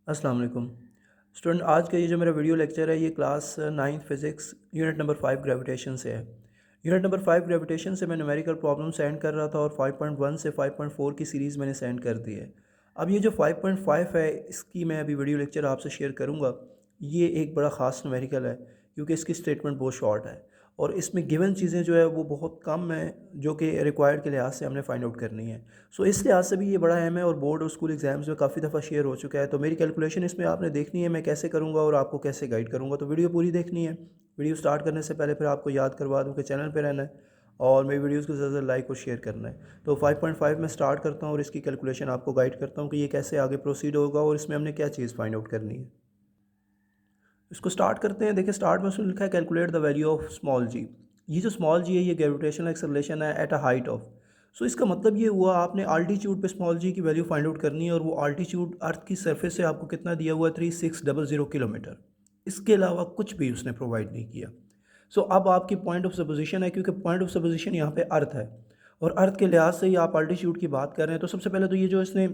अस्सलाम वालेकुम स्टूडेंट। आज का ये जो मेरा वीडियो लेक्चर है ये class 9th physics unit number 5 gravitation से है। यूनिट नंबर 5 ग्रेविटेशन से मैं न्यूमेरिकल प्रॉब्लम सेंड कर रहा था और 5.1 से 5.4 की सीरीज़ मैंने सेंड कर दी है। अब ये जो 5.5 है इसकी मैं अभी वीडियो लेक्चर आपसे शेयर करूँगा। ये एक बड़ा ख़ास न्यूमेरिकल है क्योंकि इसकी स्टेटमेंट बहुत शॉर्ट है और इसमें गिवन चीज़ें जो है वो बहुत कम हैं जो कि रिक्वायर्ड के लिहाज से हमने फाइंड आउट करनी है। सो इस लिहाज से भी ये बड़ा अहम है और बोर्ड और स्कूल एग्जाम्स में काफ़ी दफ़ा शेयर हो चुका है। तो मेरी कैलकुलेशन इसमें आपने देखनी है, मैं कैसे करूँगा और आपको कैसे गाइड करूँगा। तो वीडियो पूरी देखनी है। वीडियो स्टार्ट करने से पहले फिर आपको याद करवा दूँ कि चैनल पर रहना है और मेरी वीडियोज़ को ज़्यादा लाइक और शेयर करना है। तो 5.5 में स्टार्ट करता हूँ और इसकी कैलकुलेशन आपको गाइड करता हूँ कि ये कैसे आगे प्रोसीड होगा और इसमें हमने क्या चीज़ फाइंड आउट करनी है। इसको स्टार्ट करते हैं। देखिए स्टार्ट में उसने लिखा है calculate the value of small G. ये जो स्मॉल जी है ये ग्रेविटेशनल एक्सेलरेशन है at a height of. So इसका मतलब ये हुआ आपने आल्टीट्यूड पे स्मॉल जी की वैल्यू फाइंड आउट करनी है और वो आल्टीट्यूड अर्थ की सरफेस से आपको कितना दिया हुआ है 3600 किलोमीटर। इसके अलावा कुछ भी उसने प्रोवाइड नहीं किया। सो अब आपकी पॉइंट ऑफ सपोजिशन है क्योंकि पॉइंट ऑफ सपोजिशन यहाँ पे अर्थ है और अर्थ के लिहाज से ही आप आल्टीट्यूड की बात कर रहे हैं। तो सबसे पहले तो ये जो इसने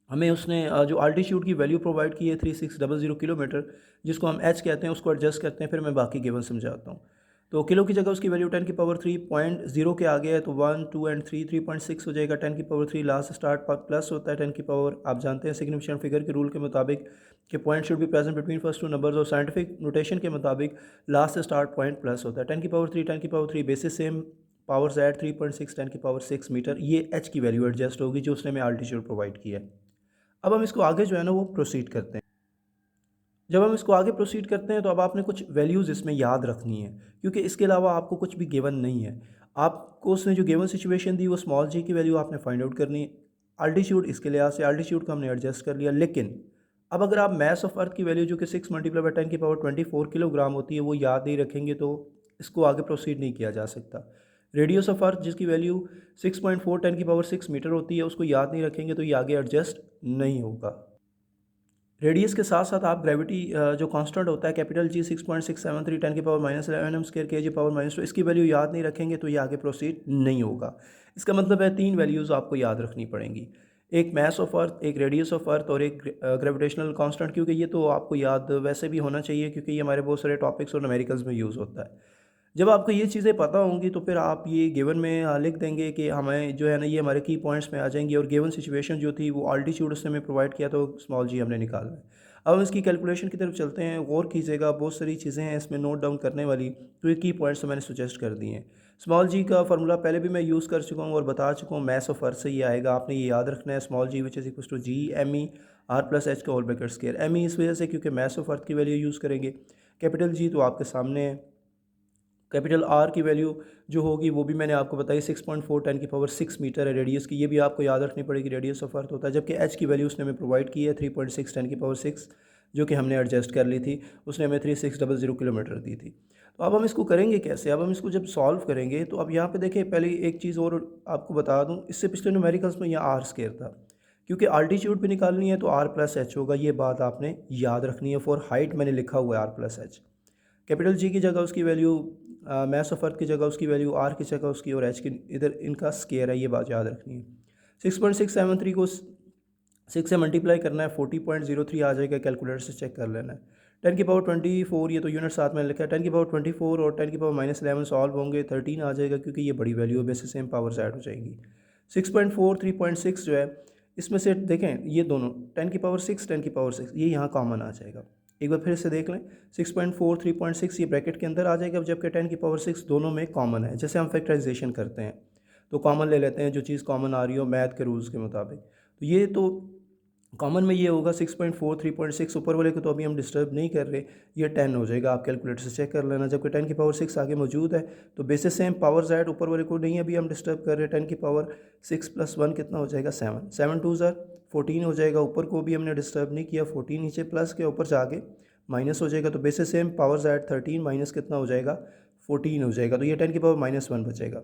हमें उसने जो आल्टीट्यूड की वैल्यू प्रोवाइड की है 3600 किलोमीटर, जिसको हम एच कहते हैं, उसको एडजस्ट करते हैं, फिर मैं बाकी गिवन समझाता हूँ। तो किलो की जगह उसकी वैल्यू 10 की पावर 3.0 के आ गया है तो 1 2 एंड 3 3.6 हो जाएगा। 10 की पावर 3 लास्ट स्टार्ट प्लस होता है 10 की पावर, आप जानते हैं सिग्निफिकेंट फिगर के रूल के मुताबिक कि point should be present between first two numbers और साइंटिफिक नोटेशन के मुताबिक लास्ट स्टार्ट पॉइंट प्लस होता है। 10 की power 3 basis same powers at 3.6 10 की पावर 6 मीटर। ये एच की वैल्यू एडजस्ट होगी जो उसने हमें आल्टीट्यूड प्रोवाइड किया है। अब हम इसको आगे जो है ना वो प्रोसीड करते हैं। जब हम इसको आगे प्रोसीड करते हैं तो अब आपने कुछ वैल्यूज़ इसमें याद रखनी है क्योंकि इसके अलावा आपको कुछ भी गिवन नहीं है। आपको उसने जो गिवन सिचुएशन दी वो स्मॉल जी की वैल्यू आपने फाइंड आउट करनी है। आल्टीट्यूड इसके लिहाज से आल्टीट्यूड को हमने एडजस्ट कर लिया, लेकिन अब अगर आप मैस ऑफ अर्थ की वैल्यू जो कि 6 × 10 की पावर 24 किलोग्राम होती है वो याद नहीं रखेंगे तो इसको आगे प्रोसीड नहीं किया जा सकता। रेडियस ऑफ अर्थ जिसकी वैल्यू 6.4 10 की पावर 6 मीटर होती है उसको याद नहीं रखेंगे तो ये आगे एडजस्ट नहीं होगा। रेडियस के साथ साथ आप ग्रेविटी जो कांस्टेंट होता है कैपिटल जी 6.673 10 की पावर -11 m² kg/-2 इसकी वैल्यू याद नहीं रखेंगे तो ये आगे प्रोसीड नहीं होगा। इसका मतलब है 3 वैल्यूज़ आपको याद रखनी पड़ेंगी, एक मास ऑफ अर्थ, एक रेडियस ऑफ अर्थ और एक ग्रेविटेशनल कांस्टेंट, क्योंकि ये तो आपको याद वैसे भी होना चाहिए क्योंकि ये हमारे बहुत सारे टॉपिक्स और न्यूमेरिकल्स में यूज़ होता है। जब आपको ये चीज़ें पता होंगी तो फिर आप ये गिवन में लिख देंगे कि हमें जो है ना ये हमारे की पॉइंट्स में आ जाएंगी और गिवन सिचुएशन जो थी वो आल्टीट्यूड उसने हमें प्रोवाइड किया तो स्मॉल जी हमने निकालना है। अब हम इसकी कैलकुलेशन की तरफ चलते हैं, गौर कीजिएगा, बहुत सारी चीज़ें हैं इसमें नोट डाउन करने वाली। तो ये की पॉइंट्स तो मैंने सुजेस्ट कर दिए हैं। स्मॉल जी का फार्मूला पहले भी मैं यूज़ कर चुका हूँ और बता चुका हूँ, मैस ऑफ अर्थ से ये आएगा, आपने ये याद रखना है। Small G which is equal to G M E R plus H का whole bracket square. M E इस वजह से क्योंकि मैस ऑफ अर्थ की वैल्यू यूज़ करेंगे। कैपिटल जी तो आपके सामने है। कैपिटल आर की वैल्यू जो होगी वो भी मैंने आपको बताई 6.4 10 की पावर 6 मीटर है रेडियस की, ये भी आपको याद रखनी पड़ेगी, रेडियस ऑफ अर्थ होता है। जबकि एच की वैल्यू उसने हमें प्रोवाइड की है 3.6 10 की पावर 6 जो कि हमने एडजस्ट कर ली थी, उसने हमें 3600 किलोमीटर दी थी। तो अब हम इसको करेंगे कैसे? अब हम इसको जब सॉल्व करेंगे तो अब यहाँ पे देखें, पहले एक चीज़ और आपको बता दूँ, इससे पिछले न्यूमेरिकल्स में यहाँ आर स्क्वायर था क्योंकि आल्टीट्यूड पे निकालनी है तो आर प्लस एच होगा, ये बात आपने याद रखनी है। फॉर हाइट मैंने लिखा हुआ है R plus H. Capital G की जगह उसकी वैल्यू, मैस ऑफ अर्थ की जगह उसकी वैल्यू, आर की जगह उसकी और एच की इधर इनका स्केयर है, ये बात याद रखनी है। 6.673 को 6 से मल्टीप्लाई करना है, 40.03 आ जाएगा, कैलकुलेटर से चेक कर लेना है। 10 की पावर 24, ये तो यूनिट साथ में लिखा है। 10 की पावर 24 और 10 की पावर -11 सॉल्व होंगे, 13 आ जाएगा क्योंकि ये बड़ी वैल्यू है, बेसिस सेम पावर्स ऐड हो जाएंगी। 6.4 3.6 जो है इसमें से देखें ये दोनों 10 की पावर 6 10 की पावर 6 ये यहाँ कॉमन आ जाएगा। एक बार फिर से देख लें, 6.4 3.6 ये ब्रैकेट के अंदर आ जाएगा, जबकि 10 की पावर 6 दोनों में कॉमन है। जैसे हम फैक्टराइजेशन करते हैं तो कॉमन ले लेते हैं, जो चीज़ कॉमन आ रही हो मैथ के रूल्स के मुताबिक। तो ये तो कॉमन में ये होगा 6.4 3.6, ऊपर वाले को तो अभी हम डिस्टर्ब नहीं कर रहे, ये 10 हो जाएगा, आप कैलकुलेटर से चेक कर लेना। जबकि 10 की पावर 6 आगे मौजूद है तो बेसिस सेम पावर ऐड, ऊपर वाले को नहीं अभी हम डिस्टर्ब कर रहे। 10 की पावर 6 + 1 कितना हो जाएगा 7, 7 2 14 हो जाएगा, ऊपर को भी हमने डिस्टर्ब नहीं किया। 14 नीचे प्लस के ऊपर जाके माइनस हो जाएगा, तो basis same power add 13 minus कितना हो जाएगा 14 हो जाएगा, तो ये 10 की पावर -1 बचेगा।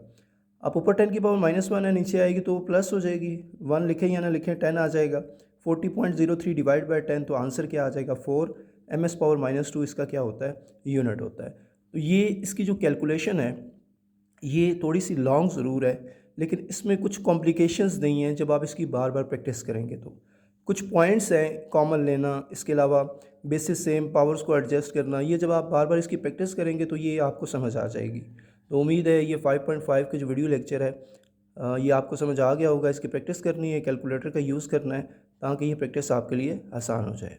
अब ऊपर 10 की पावर -1 है, नीचे आएगी तो प्लस हो जाएगी, 1 लिखें या ना लिखें 10 आ जाएगा। 40.03 डिवाइड बाई 10 तो आंसर क्या आ जाएगा 4। ms⁻², इसका क्या होता है, यूनिट होता है। तो ये इसकी जो कैलकुलेशन है ये थोड़ी सी लॉन्ग ज़रूर है, लेकिन इसमें कुछ कॉम्प्लिकेशंस नहीं हैं जब आप इसकी बार बार प्रैक्टिस करेंगे तो। कुछ पॉइंट्स हैं कॉमन लेना, इसके अलावा बेसिस सेम पावर्स को एडजस्ट करना, ये जब आप बार बार इसकी प्रैक्टिस करेंगे तो ये आपको समझ आ जाएगी। तो उम्मीद है ये 5.5 के जो वीडियो लेक्चर है ये आपको समझ आ गया होगा। इसकी प्रैक्टिस करनी है, कैलकुलेटर का यूज़ करना है ताकि ये प्रैक्टिस आपके लिए आसान हो जाए।